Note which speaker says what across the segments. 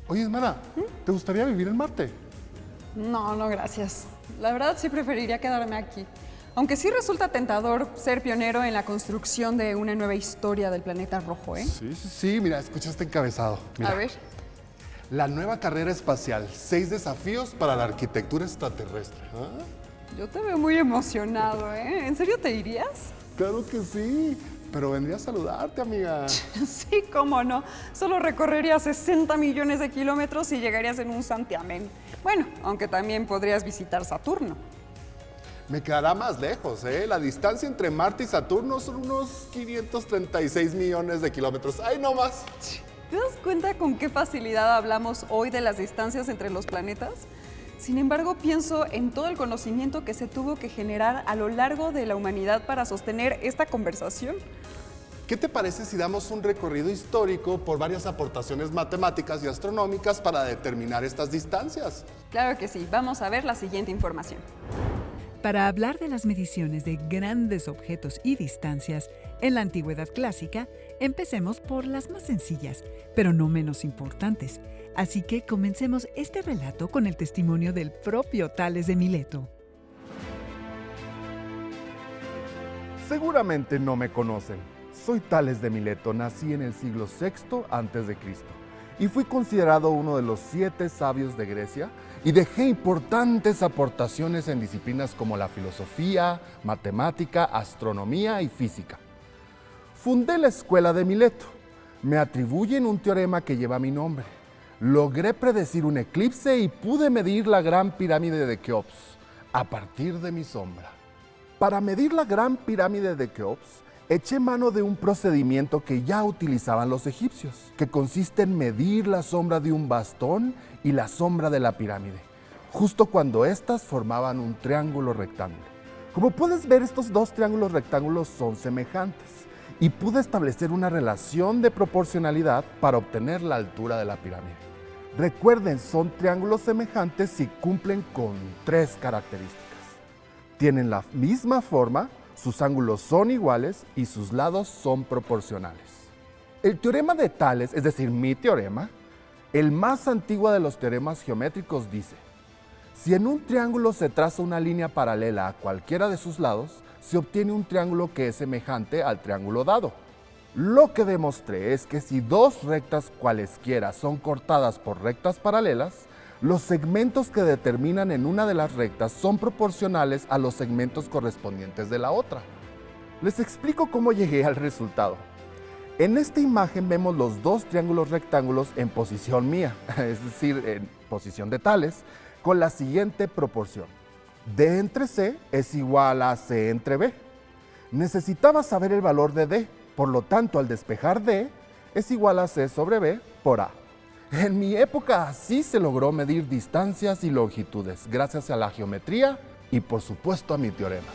Speaker 1: Oye, Esmara, ¿te gustaría vivir en Marte?
Speaker 2: No, no, gracias. La verdad sí preferiría quedarme aquí. Aunque sí resulta tentador ser pionero en la construcción de una nueva historia del planeta rojo, ¿eh?
Speaker 1: Sí, mira, escucha este encabezado. Mira.
Speaker 2: A ver.
Speaker 1: La nueva carrera espacial, 6 desafíos para la arquitectura extraterrestre. ¿Ah?
Speaker 2: Yo te veo muy emocionado, ¿eh? ¿En serio te irías?
Speaker 1: Claro que sí, pero vendría a saludarte, amiga.
Speaker 2: Sí, cómo no. Solo recorrerías 60 millones de kilómetros y llegarías en un santiamén. Bueno, aunque también podrías visitar Saturno.
Speaker 1: Me quedará más lejos, ¿eh? La distancia entre Marte y Saturno son unos 536 millones de kilómetros. ¡Ay, no más!
Speaker 2: ¿Te das cuenta con qué facilidad hablamos hoy de las distancias entre los planetas? Sin embargo, pienso en todo el conocimiento que se tuvo que generar a lo largo de la humanidad para sostener esta conversación.
Speaker 1: ¿Qué te parece si damos un recorrido histórico por varias aportaciones matemáticas y astronómicas para determinar estas distancias?
Speaker 2: Claro que sí, vamos a ver la siguiente información.
Speaker 3: Para hablar de las mediciones de grandes objetos y distancias en la antigüedad clásica, empecemos por las más sencillas, pero no menos importantes. Así que comencemos este relato con el testimonio del propio Tales de Mileto.
Speaker 4: Seguramente no me conocen. Soy Tales de Mileto, nací en el siglo VI a.C. y fui considerado uno de los 7 sabios de Grecia y dejé importantes aportaciones en disciplinas como la filosofía, matemática, astronomía y física. Fundé la escuela de Mileto. Me atribuyen un teorema que lleva mi nombre. Logré predecir un eclipse y pude medir la Gran Pirámide de Keops a partir de mi sombra. Para medir la Gran Pirámide de Keops, eché mano de un procedimiento que ya utilizaban los egipcios, que consiste en medir la sombra de un bastón y la sombra de la pirámide, justo cuando éstas formaban un triángulo rectángulo. Como puedes ver, estos dos triángulos rectángulos son semejantes y pude establecer una relación de proporcionalidad para obtener la altura de la pirámide. Recuerden, son triángulos semejantes si cumplen con 3 características. Tienen la misma forma, sus ángulos son iguales y sus lados son proporcionales. El teorema de Tales, es decir, mi teorema, el más antiguo de los teoremas geométricos, dice: si en un triángulo se traza una línea paralela a cualquiera de sus lados, se obtiene un triángulo que es semejante al triángulo dado. Lo que demostré es que si 2 rectas cualesquiera son cortadas por rectas paralelas, los segmentos que determinan en una de las rectas son proporcionales a los segmentos correspondientes de la otra. Les explico cómo llegué al resultado. En esta imagen vemos los 2 triángulos rectángulos en posición mía, es decir, en posición de Tales, con la siguiente proporción. D entre C es igual a C entre B. Necesitaba saber el valor de D, por lo tanto, al despejar D es igual a C sobre B por A. En mi época así se logró medir distancias y longitudes, gracias a la geometría y por supuesto a mi teorema.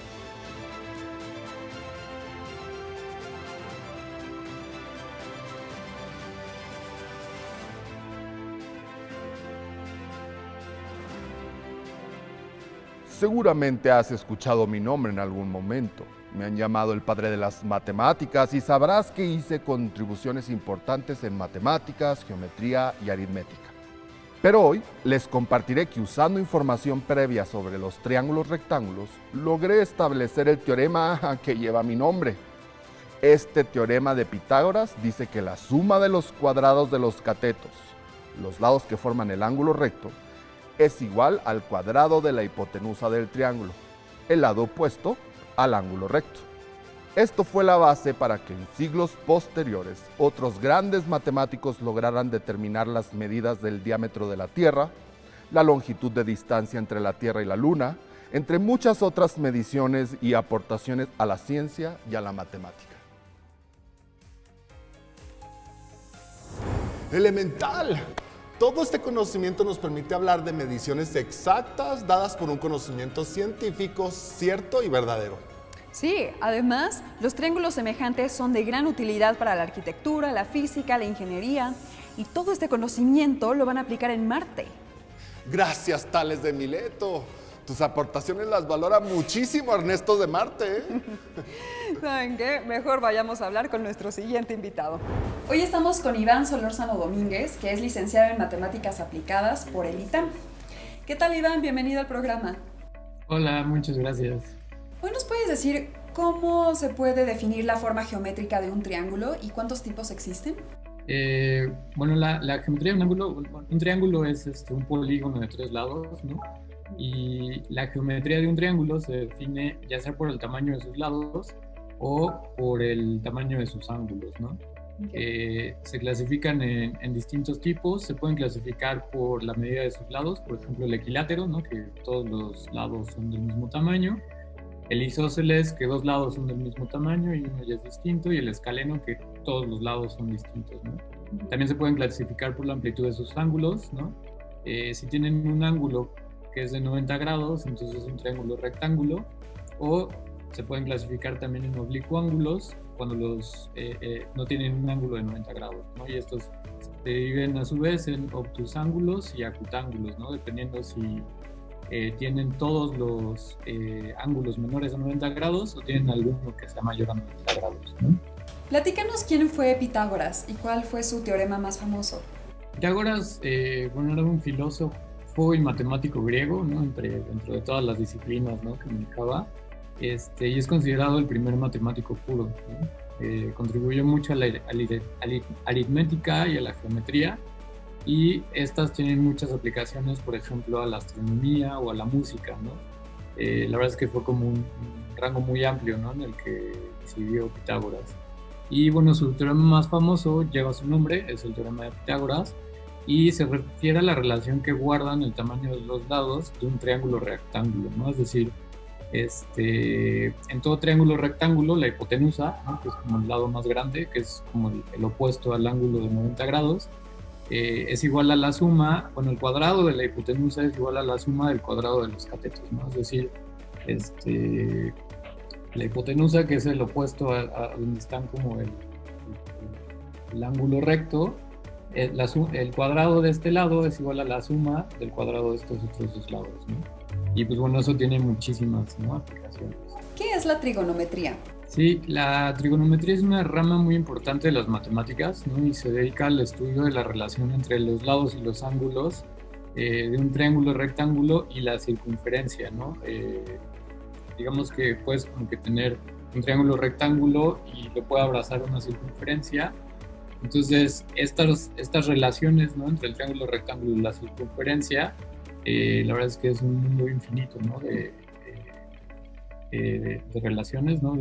Speaker 4: Seguramente has escuchado mi nombre en algún momento. Me han llamado el padre de las matemáticas y sabrás que hice contribuciones importantes en matemáticas, geometría y aritmética. Pero hoy les compartiré que usando información previa sobre los triángulos rectángulos, logré establecer el teorema que lleva mi nombre. Este teorema de Pitágoras dice que la suma de los cuadrados de los catetos, los lados que forman el ángulo recto, es igual al cuadrado de la hipotenusa del triángulo, el lado opuesto al ángulo recto. Esto fue la base para que en siglos posteriores otros grandes matemáticos lograran determinar las medidas del diámetro de la Tierra, la longitud de distancia entre la Tierra y la Luna, entre muchas otras mediciones y aportaciones a la ciencia y a la matemática.
Speaker 1: ¡Elemental! Todo este conocimiento nos permite hablar de mediciones exactas dadas por un conocimiento científico cierto y verdadero.
Speaker 2: Sí, además, los triángulos semejantes son de gran utilidad para la arquitectura, la física, la ingeniería, y todo este conocimiento lo van a aplicar en Marte.
Speaker 1: Gracias, Tales de Mileto. Tus aportaciones las valora muchísimo Ernesto de Marte, ¿eh?
Speaker 2: ¿Saben qué? Mejor vayamos a hablar con nuestro siguiente invitado. Hoy estamos con Iván Solórzano Domínguez, que es licenciado en Matemáticas Aplicadas por el ITAM. ¿Qué tal, Iván? Bienvenido al programa.
Speaker 5: Hola, muchas gracias.
Speaker 2: Hoy nos puedes decir cómo se puede definir la forma geométrica de un triángulo y cuántos tipos existen.
Speaker 5: Bueno, la geometría de un triángulo es un polígono de 3 lados, ¿no? Y la geometría de un triángulo se define ya sea por el tamaño de sus lados o por el tamaño de sus ángulos, ¿no? Okay. Se clasifican en distintos tipos. Se pueden clasificar por la medida de sus lados, por ejemplo el equilátero, ¿no? Que todos los lados son del mismo tamaño, el isósceles, que 2 lados son del mismo tamaño y uno ya es distinto, y el escaleno, que todos los lados son distintos, ¿no? También se pueden clasificar por la amplitud de sus ángulos, ¿no? Si tienen un ángulo que es de 90 grados, entonces es un triángulo rectángulo, o se pueden clasificar también en oblicuángulos cuando no tienen un ángulo de 90 grados, ¿no? Y estos se dividen a su vez en obtusángulos y acutángulos, ¿no? Dependiendo si tienen todos los ángulos menores a 90 grados o tienen alguno que sea mayor a 90 grados, ¿no?
Speaker 2: Platícanos quién fue Pitágoras y cuál fue su teorema más famoso.
Speaker 5: Pitágoras, bueno, era un filósofo y matemático griego, ¿no? Dentro de todas las disciplinas, ¿no? Que manejaba, y es considerado el primer matemático puro, ¿no? Contribuyó mucho a la aritmética y a la geometría, y estas tienen muchas aplicaciones, por ejemplo, a la astronomía o a la música, ¿no? La verdad es que fue como un rango muy amplio, ¿no? En el que incidió Pitágoras. Y bueno, su teorema más famoso lleva su nombre, es el teorema de Pitágoras, y se refiere a la relación que guardan el tamaño de los lados de un triángulo rectángulo, ¿no? Es decir, en todo triángulo rectángulo, la hipotenusa, ¿no? Que es como el lado más grande, que es como el opuesto al ángulo de 90 grados, es igual a la suma, bueno, el cuadrado de la hipotenusa es igual a la suma del cuadrado de los catetos, ¿no? Es decir, la hipotenusa, que es el opuesto a donde están como el ángulo recto, el cuadrado de este lado es igual a la suma del cuadrado de estos otros 2 lados, ¿no? Y pues bueno, eso tiene muchísimas, ¿no? aplicaciones.
Speaker 2: ¿Qué es la trigonometría?
Speaker 5: Sí, la trigonometría es una rama muy importante de las matemáticas, ¿no? Y se dedica al estudio de la relación entre los lados y los ángulos de un triángulo rectángulo y la circunferencia, ¿no? Digamos que puedes como que tener un triángulo rectángulo y lo puede abrazar una circunferencia. Entonces, estas relaciones, ¿no? Entre el triángulo rectángulo y la circunferencia, la verdad es que es un mundo infinito, ¿no? de relaciones, ¿no?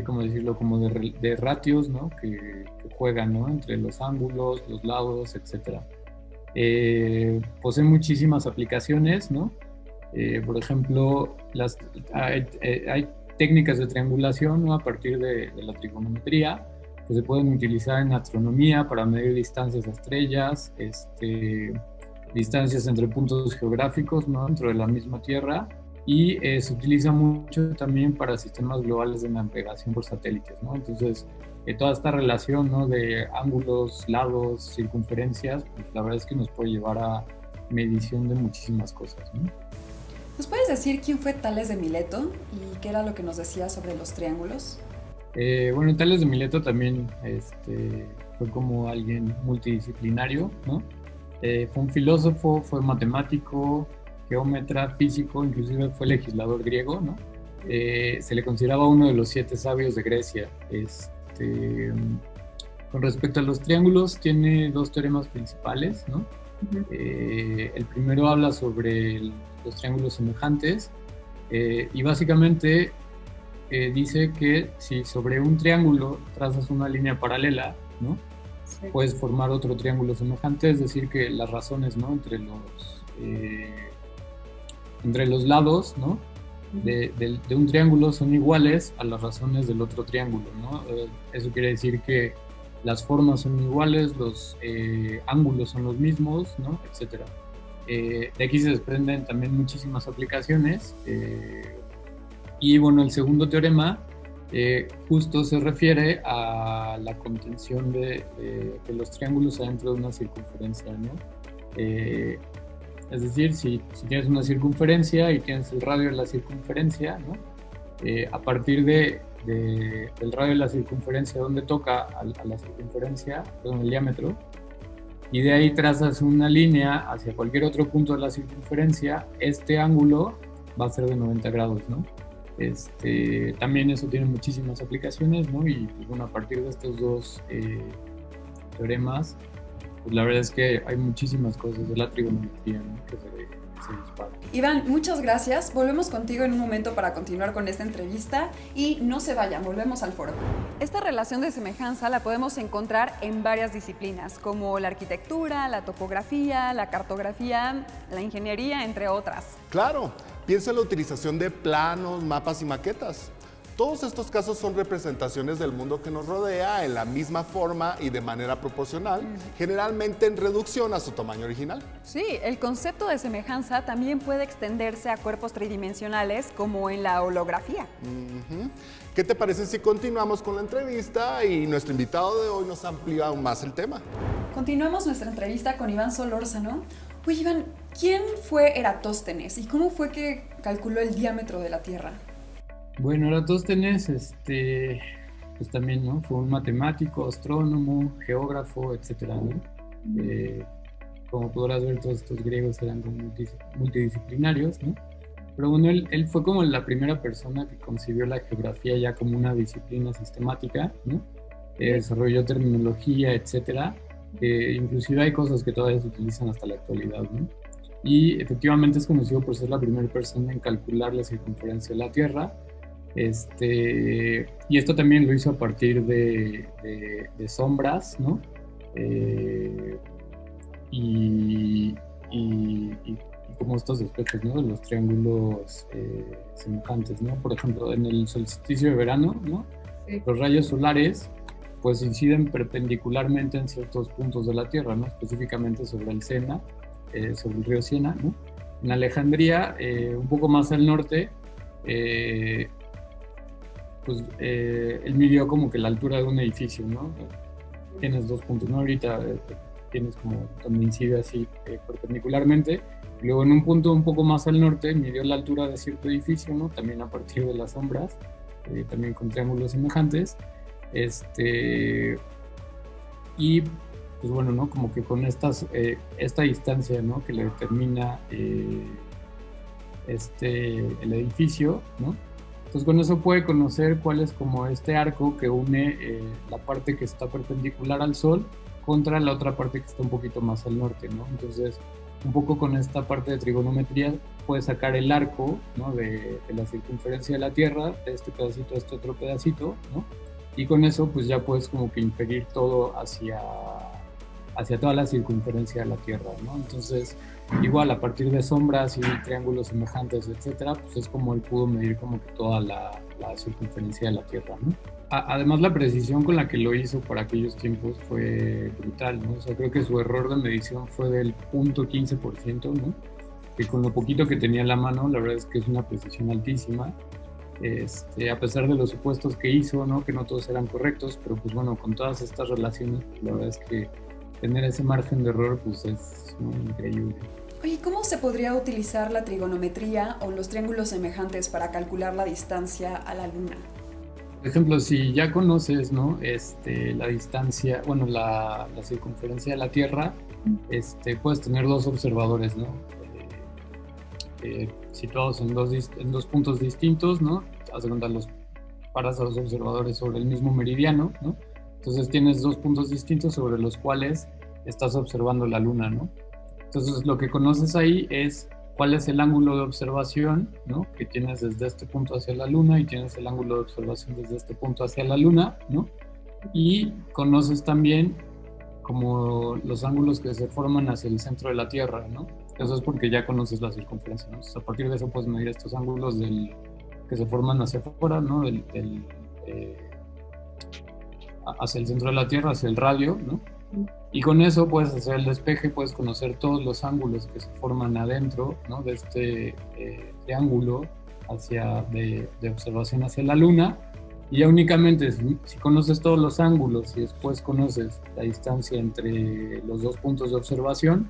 Speaker 5: ¿Cómo decirlo? Como de ratios, ¿no? Que juegan, ¿no? Entre los ángulos, los lados, etc. Posee muchísimas aplicaciones, ¿no? Por ejemplo, hay técnicas de triangulación, ¿no? A partir de la trigonometría, que se pueden utilizar en astronomía para medir distancias a estrellas, distancias entre puntos geográficos, ¿no? Dentro de la misma Tierra, y se utiliza mucho también para sistemas globales de navegación por satélites, ¿no? Entonces, toda esta relación, ¿no? De ángulos, lados, circunferencias, pues la verdad es que nos puede llevar a medición de muchísimas cosas, ¿no?
Speaker 2: ¿Nos puedes decir quién fue Tales de Mileto y qué era lo que nos decía sobre los triángulos?
Speaker 5: Bueno, Tales de Mileto también fue como alguien multidisciplinario, ¿no? Fue un filósofo, fue matemático, geómetra, físico, inclusive fue legislador griego, ¿no? Se le consideraba uno de los 7 sabios de Grecia. Con respecto a los triángulos, tiene 2 teoremas principales, ¿no? Uh-huh. El primero habla sobre los triángulos semejantes y básicamente dice que si sobre un triángulo trazas una línea paralela, ¿no? Sí. Puedes formar otro triángulo semejante, es decir, que las razones, ¿no? entre los lados, ¿no? de un triángulo son iguales a las razones del otro triángulo, ¿no? Eso quiere decir que las formas son iguales, los ángulos son los mismos, ¿no? Etcétera. De aquí se desprenden también muchísimas aplicaciones. Y bueno, el segundo teorema justo se refiere a la contención de los triángulos adentro de una circunferencia, ¿no? Es decir, si tienes una circunferencia y tienes el radio de la circunferencia, ¿no? A partir del radio de la circunferencia donde toca a la circunferencia, perdón, el diámetro, y de ahí trazas una línea hacia cualquier otro punto de la circunferencia, este ángulo va a ser de 90 grados, ¿no? También eso tiene muchísimas aplicaciones, ¿no? Y bueno, a partir de estos dos teoremas, pues la verdad es que hay muchísimas cosas de la trigonometría, ¿no? que se disparan.
Speaker 2: Iván, muchas gracias. Volvemos contigo en un momento para continuar con esta entrevista y no se vayan, volvemos al foro. Esta relación de semejanza la podemos encontrar en varias disciplinas, como la arquitectura, la topografía, la cartografía, la ingeniería, entre otras.
Speaker 1: Claro, piensa en la utilización de planos, mapas y maquetas. Todos estos casos son representaciones del mundo que nos rodea en la misma forma y de manera proporcional, generalmente en reducción a su tamaño original.
Speaker 2: Sí, el concepto de semejanza también puede extenderse a cuerpos tridimensionales como en la holografía.
Speaker 1: ¿Qué te parece si continuamos con la entrevista y nuestro invitado de hoy nos amplía aún más el tema?
Speaker 2: Continuamos nuestra entrevista con Iván Solórzano. Oye, Iván, ¿quién fue Eratóstenes y cómo fue que calculó el diámetro de la Tierra?
Speaker 5: Bueno, Eratóstenes, pues también, ¿no? Fue un matemático, astrónomo, geógrafo, etcétera, ¿no? Como podrás ver, todos estos griegos eran multidisciplinarios, ¿no? Pero bueno, él fue como la primera persona que concibió la geografía ya como una disciplina sistemática, ¿no? Desarrolló terminología, etcétera. Inclusive hay cosas que todavía se utilizan hasta la actualidad, ¿no? Y efectivamente es conocido por ser la primera persona en calcular la circunferencia de la Tierra. Y esto también lo hizo a partir de sombras, ¿no? Y como estos aspectos, ¿no? De los triángulos semejantes, ¿no? Por ejemplo, en el solsticio de verano, ¿no? Sí. Los rayos solares pues inciden perpendicularmente en ciertos puntos de la Tierra, ¿no? Específicamente sobre el Sena, sobre el río Siena, ¿no? En Alejandría, un poco más al norte, pues él midió como que la altura de un edificio, ¿no? Tienes dos puntos, ¿no? Ahorita tienes como donde incide así perpendicularmente. Luego en un punto un poco más al norte midió la altura de cierto edificio, ¿no? También a partir de las sombras, también con triángulos semejantes. Y pues bueno, ¿no? Como que con esta distancia, ¿no? Que le determina el edificio, ¿no? Entonces con eso puede conocer cuál es como este arco que une la parte que está perpendicular al Sol contra la otra parte que está un poquito más al norte, ¿no? Entonces, un poco con esta parte de trigonometría puedes sacar el arco, ¿no? de la circunferencia de la Tierra, de este pedacito a este otro pedacito, ¿no? Y con eso pues ya puedes como que inferir todo hacia toda la circunferencia de la Tierra, ¿no? Entonces, igual a partir de sombras y triángulos semejantes, etcétera, pues es como él pudo medir como que toda la circunferencia de la Tierra, ¿no? Además, la precisión con la que lo hizo para aquellos tiempos fue brutal, ¿no? O sea, creo que su error de medición fue del 0.15%, ¿no? Que con lo poquito que tenía en la mano, la verdad es que es una precisión altísima. A pesar de los supuestos que hizo, ¿no? Que no todos eran correctos, pero pues bueno, con todas estas relaciones, pues, la verdad es que tener ese margen de error pues es, ¿no? Increíble.
Speaker 2: Oye, ¿cómo se podría utilizar la trigonometría o los triángulos semejantes para calcular la distancia a la Luna?
Speaker 5: Por ejemplo, si ya conoces, ¿no? La distancia, bueno, la circunferencia de la Tierra, puedes tener dos observadores, ¿no? Situados en dos puntos distintos, ¿no? Haz de cuenta, paras a los observadores sobre el mismo meridiano, ¿no? Entonces tienes dos puntos distintos sobre los cuales estás observando la Luna, ¿no? Entonces lo que conoces ahí es cuál es el ángulo de observación, ¿no? Que tienes desde este punto hacia la Luna y tienes el ángulo de observación desde este punto hacia la Luna, ¿no? Y conoces también como los ángulos que se forman hacia el centro de la Tierra, ¿no? Eso es porque ya conoces la circunferencia, ¿no? Entonces, a partir de eso puedes medir estos ángulos que se forman hacia afuera, ¿no? Hacia el centro de la Tierra, hacia el radio, ¿no? Y con eso puedes hacer el despeje, puedes conocer todos los ángulos que se forman adentro, ¿no? De este triángulo de observación hacia la Luna. Y ya únicamente si conoces todos los ángulos y después conoces la distancia entre los dos puntos de observación,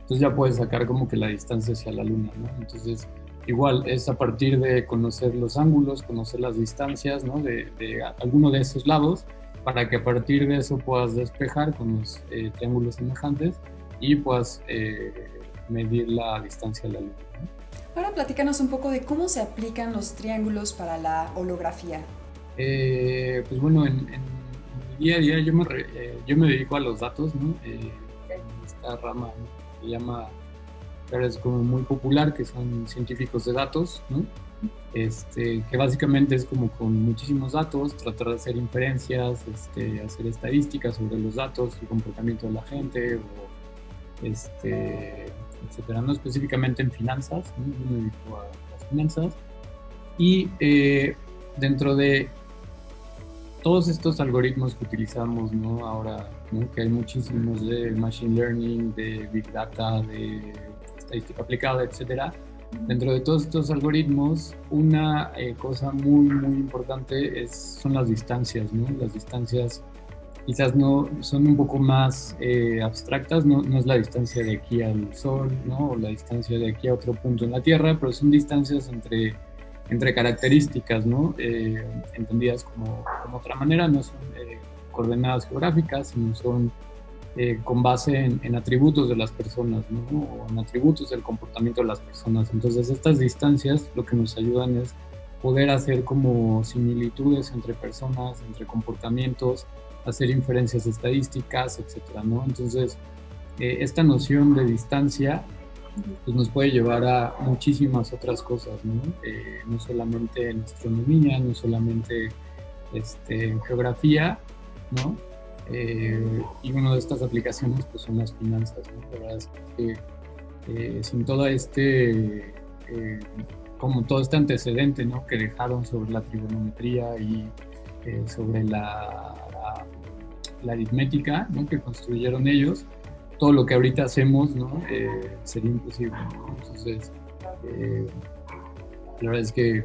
Speaker 5: entonces ya puedes sacar como que la distancia hacia la luna, ¿no? Entonces, igual es a partir de conocer los ángulos, conocer las distancias, ¿no? de alguno de esos lados, para que a partir de eso puedas despejar con los triángulos semejantes y puedas medir la distancia a la luna, ¿no?
Speaker 2: Ahora platícanos un poco de cómo se aplican los triángulos para la holografía.
Speaker 5: Pues bueno, en mi día a día yo me dedico a los datos, ¿no? En esta rama, ¿no? Se llama, que ahora es como muy popular, que son científicos de datos, ¿no? Que básicamente es como con muchísimos datos, tratar de hacer inferencias, hacer estadísticas sobre los datos, el comportamiento de la gente, o etcétera, no específicamente en finanzas, ¿no? Yo me dedico a las finanzas, y dentro de todos estos algoritmos que utilizamos, ¿no? Ahora, ¿no? Que hay muchísimos de machine learning, de big data, de estadística aplicada, etcétera. Dentro de todos estos algoritmos, una cosa muy, muy importante son las distancias, ¿no? Las distancias quizás no son un poco más abstractas, no es la distancia de aquí al Sol, ¿no? O la distancia de aquí a otro punto en la Tierra, pero son distancias entre características, ¿no? Entendidas como otra manera, no son coordenadas geográficas, sino son con base en atributos de las personas, ¿no? O en atributos del comportamiento de las personas. Entonces, estas distancias lo que nos ayudan es poder hacer como similitudes entre personas, entre comportamientos, hacer inferencias estadísticas, etcétera, ¿no? Entonces, esta noción de distancia pues nos puede llevar a muchísimas otras cosas, ¿no? No solamente en astronomía, no solamente en geografía, ¿no? Y una de estas aplicaciones pues son las finanzas, ¿no? La verdad es que sin todo como todo este antecedente, ¿no? Que dejaron sobre la trigonometría y sobre la aritmética, ¿no? Que construyeron ellos, todo lo que ahorita hacemos, ¿no? Sería imposible, ¿no? Entonces, la verdad es que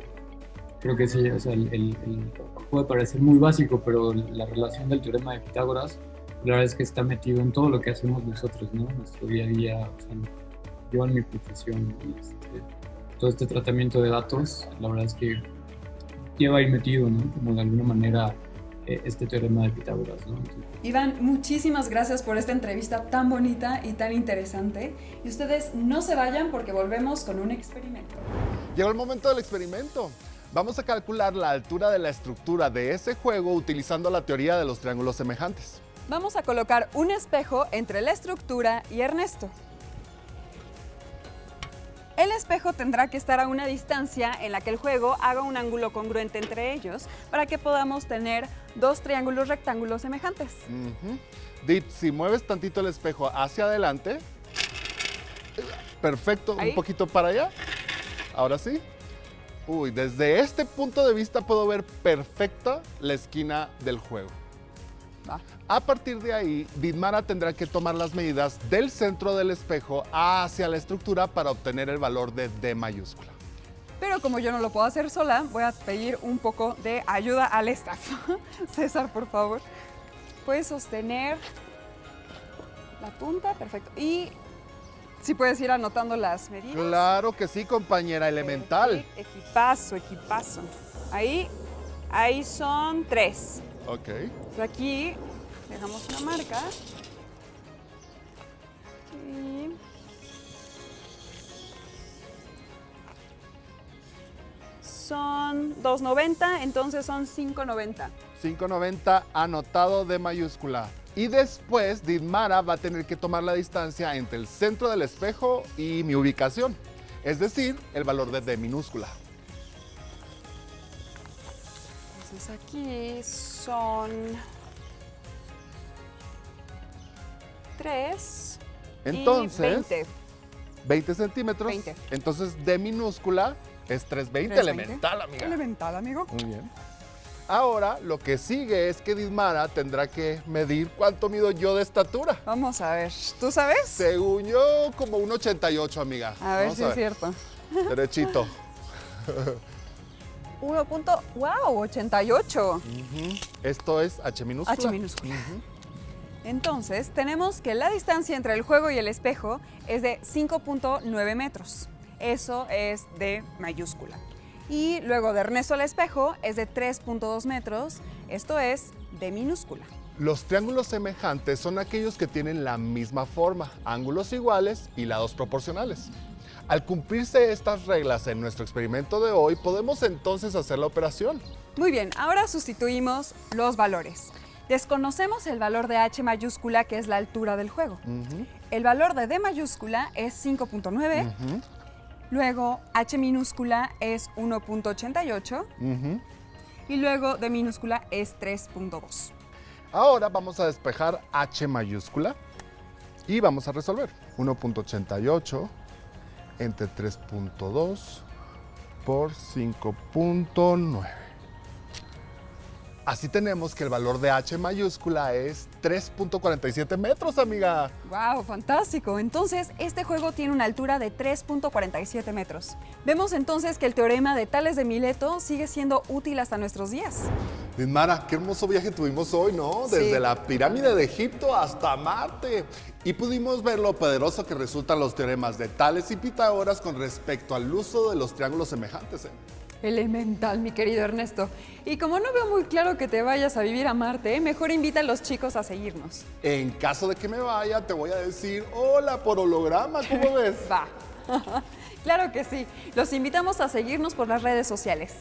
Speaker 5: creo que sí, o sea, puede parecer muy básico, pero la relación del teorema de Pitágoras, la verdad es que está metido en todo lo que hacemos nosotros, ¿no? Nuestro día a día, o sea, yo en mi profesión, todo este tratamiento de datos, la verdad es que lleva ahí metido, ¿no? Como de alguna manera este teorema de Pitágoras, ¿no?
Speaker 2: Iván, muchísimas gracias por esta entrevista tan bonita y tan interesante. Y ustedes no se vayan porque volvemos con un experimento.
Speaker 1: Llegó el momento del experimento. Vamos a calcular la altura de la estructura de ese juego utilizando la teoría de los triángulos semejantes.
Speaker 2: Vamos a colocar un espejo entre la estructura y Ernesto. El espejo tendrá que estar a una distancia en la que el juego haga un ángulo congruente entre ellos para que podamos tener dos triángulos rectángulos semejantes.
Speaker 1: Dit, si mueves tantito el espejo hacia adelante, perfecto,
Speaker 2: ¿Ahí?
Speaker 1: un poquito para allá, ahora sí. Uy, desde este punto de vista puedo ver perfecta la esquina del juego.
Speaker 2: Va.
Speaker 1: A partir de ahí, Didmara tendrá que tomar las medidas del centro del espejo hacia la estructura para obtener el valor de D mayúscula.
Speaker 2: Pero como yo no lo puedo hacer sola, voy a pedir un poco de ayuda al staff. César, por favor. Puedes sostener la punta, perfecto. Y si puedes ir anotando las medidas.
Speaker 1: Claro que sí, compañera elemental.
Speaker 2: Equipazo, equipazo. Ahí son 3.
Speaker 1: Ok.
Speaker 2: Por aquí dejamos una marca. Y son 2.90, entonces son 5.90.
Speaker 1: 5.90 anotado de mayúscula. Y después Didmara va a tener que tomar la distancia entre el centro del espejo y mi ubicación, es decir, el valor de D minúscula.
Speaker 2: Entonces aquí son 3
Speaker 1: Entonces,
Speaker 2: y
Speaker 1: 20 centímetros.
Speaker 2: 20.
Speaker 1: Entonces D minúscula es 320,
Speaker 2: 320.
Speaker 1: elemental, amiga.
Speaker 2: Elemental, amigo.
Speaker 1: Muy bien. Ahora, lo que sigue es que Didmara tendrá que medir cuánto mido yo de estatura.
Speaker 2: Vamos a ver, ¿tú sabes?
Speaker 1: Según yo, como un 88, amiga.
Speaker 2: A ver
Speaker 1: Vamos
Speaker 2: si es cierto.
Speaker 1: Derechito.
Speaker 2: 1.88.
Speaker 1: Esto es H minúscula.
Speaker 2: H minúscula. Entonces, tenemos que la distancia entre el juego y el espejo es de 5.9 metros. Eso es de mayúscula. Y luego de Ernesto al espejo es de 3.2 metros. Esto es de minúscula.
Speaker 1: Los triángulos semejantes son aquellos que tienen la misma forma, ángulos iguales y lados proporcionales. Al cumplirse estas reglas en nuestro experimento de hoy, podemos entonces hacer la operación.
Speaker 2: Muy bien, ahora sustituimos los valores. Desconocemos el valor de H mayúscula, que es la altura del juego. El valor de D mayúscula es 5.9. Luego H minúscula es 1.88. Y luego D minúscula es 3.2.
Speaker 1: Ahora vamos a despejar H mayúscula y vamos a resolver. 1.88 entre 3.2 por 5.9. Así tenemos que el valor de H mayúscula es 3.47 metros, amiga.
Speaker 2: ¡Wow! ¡Fantástico! Entonces, este juego tiene una altura de 3.47 metros. Vemos entonces que el teorema de Tales de Mileto sigue siendo útil hasta nuestros días.
Speaker 1: Mara, qué hermoso viaje tuvimos hoy, ¿no? Desde
Speaker 2: Sí.
Speaker 1: la pirámide de Egipto hasta Marte. Y pudimos ver lo poderoso que resultan los teoremas de Tales y Pitágoras con respecto al uso de los triángulos semejantes, ¿eh?
Speaker 2: Elemental, mi querido Ernesto. Y como no veo muy claro que te vayas a vivir a Marte, mejor invita a los chicos a seguirnos.
Speaker 1: En caso de que me vaya, te voy a decir hola por holograma, ¿cómo ves?
Speaker 2: Va. Claro que sí. Los invitamos a seguirnos por las redes sociales.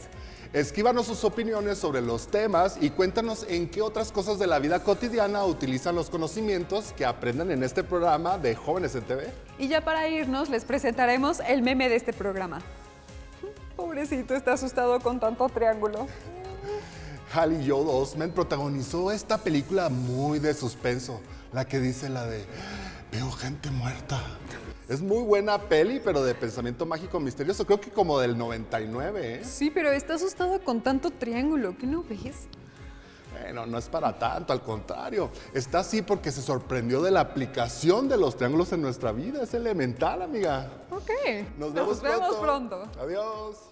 Speaker 1: Escríbanos sus opiniones sobre los temas y cuéntanos en qué otras cosas de la vida cotidiana utilizan los conocimientos que aprenden en este programa de Jóvenes en TV.
Speaker 2: Y ya para irnos, les presentaremos el meme de este programa. Pobrecito, está asustado con tanto triángulo.
Speaker 1: Haley Joel Osment protagonizó esta película muy de suspenso, la que dice la de veo gente muerta. Es muy buena peli, pero de pensamiento mágico misterioso, creo que como del 99, ¿eh?
Speaker 2: Sí, pero está asustado con tanto triángulo, ¿qué no ves?
Speaker 1: Bueno, no es para tanto, al contrario. Está así porque se sorprendió de la aplicación de los triángulos en nuestra vida. Es elemental, amiga.
Speaker 2: Ok.
Speaker 1: Nos vemos
Speaker 2: pronto.
Speaker 1: Adiós.